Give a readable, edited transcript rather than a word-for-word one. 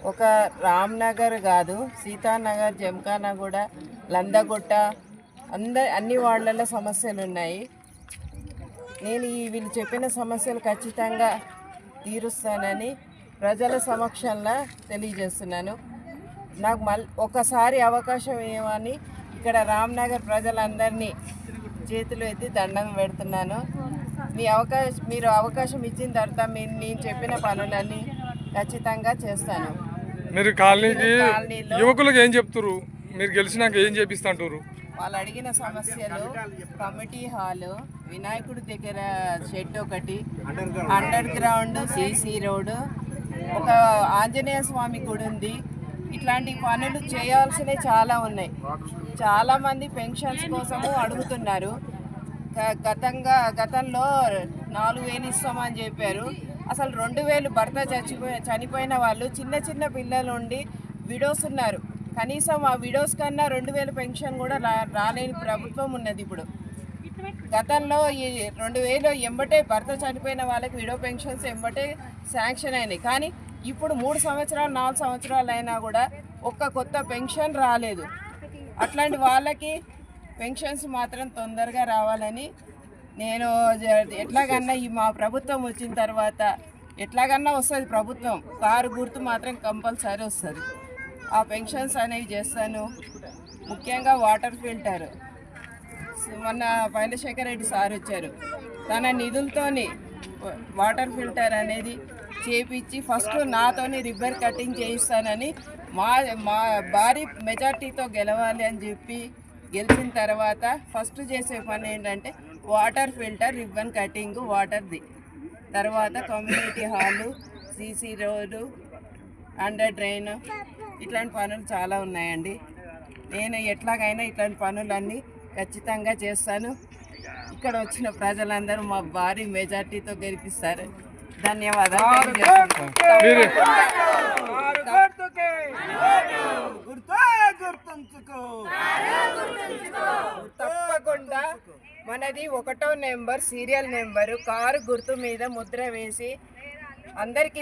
ఒక రామ్నగర్ కాదు, సీతానగర్, జమఖానగూడ, లందగుట్ట అన్ని వార్డులలో సమస్యలు ఉన్నాయి. నేను వీళ్ళు చెప్పిన సమస్యలు ఖచ్చితంగా తీరుస్తానని ప్రజల సమక్షంలో తెలియజేస్తున్నాను. నాకు ఒకసారి అవకాశం ఇవ్వమని ఇక్కడ రామ్నగర్ ప్రజలందరినీ చేతులు ఎత్తి దండం పెడుతున్నాను. మీరు అవకాశం ఇచ్చిన తర్వాత నేను చెప్పిన పనులన్నీ ఖచ్చితంగా చేస్తాను. మీరు కాలనీకి యువకులకు ఏం చెప్తారు? మీరు గెలిచినాక ఏం చేపిస్తుంటారు? వాళ్ళు అడిగిన సమస్యలు కమిటీ హాలు, వినాయకుడి దగ్గర షెడ్ ఒకటి, అండర్ గ్రౌండ్ సీసీ రోడ్డు, ఒక ఆంజనేయ స్వామి గుడి ఉంది. ఇట్లాంటి పనులు చేయాల్సినవి చాలా ఉన్నాయి. చాలామంది పెన్షన్స్ కోసము అడుగుతున్నారు. గతంలో 4,000 ఇస్తామని చెప్పారు. అసలు 2,000 భర్త చనిపోయిన వాళ్ళు చిన్న పిల్లలు ఉండి విడోస్ ఉన్నారు. కనీసం ఆ విడోస్ కన్నా 2,000 పెన్షన్ కూడా రాలేని ప్రభుత్వం ఉన్నది ఇప్పుడు. గతంలో ఈ 2,000 ఎంబటే భర్త చనిపోయిన వాళ్ళకి విడో పెన్షన్స్ ఎంబటే శాంక్షన్ అయినాయి. కానీ ఇప్పుడు 3 సంవత్సరాలు 4 సంవత్సరాలు అయినా కూడా ఒక్క కొత్త పెన్షన్ రాలేదు. అట్లాంటి వాళ్ళకి పెన్షన్స్ మాత్రం తొందరగా రావాలని నేను ఎట్లాగన్నా మా ప్రభుత్వం వచ్చిన తర్వాత ఎట్లాగన్నా వస్తుంది. ప్రభుత్వం కారు గుర్తు మాత్రం కంపల్సరీ వస్తుంది. ఆ పెన్షన్స్ అనేవి చేస్తాను. ముఖ్యంగా వాటర్ ఫిల్టర్ మొన్న పైలశేఖర్ రెడ్డి సార్ వచ్చారు. తన నిధులతోని వాటర్ ఫిల్టర్ అనేది చేపించి ఫస్ట్ నాతోని రిబ్బర్ కటింగ్ చేయిస్తానని మా భారీ మెజార్టీతో గెలవాలి అని చెప్పి గెలిచిన తర్వాత ఫస్ట్ చేసే పని ఏంటంటే వాటర్ ఫిల్టర్, రిబ్బన్ కటింగ్, వాటర్ది. తర్వాత community hall, CC road, under drain, ఇట్లాంటి పనులు చాలా ఉన్నాయండి. నేను ఎట్లాగైనా ఇట్లాంటి పనులన్నీ ఖచ్చితంగా చేస్తాను. ఇక్కడ వచ్చిన ప్రజలందరూ మా భారీ మెజార్టీతో గెలిపిస్తారు. ధన్యవాదాలు. తప్పకుండా మనది 1వ నెంబర్, సీరియల్ నెంబరు, కారు గుర్తు మీద ముద్ర వేసి అందరికీ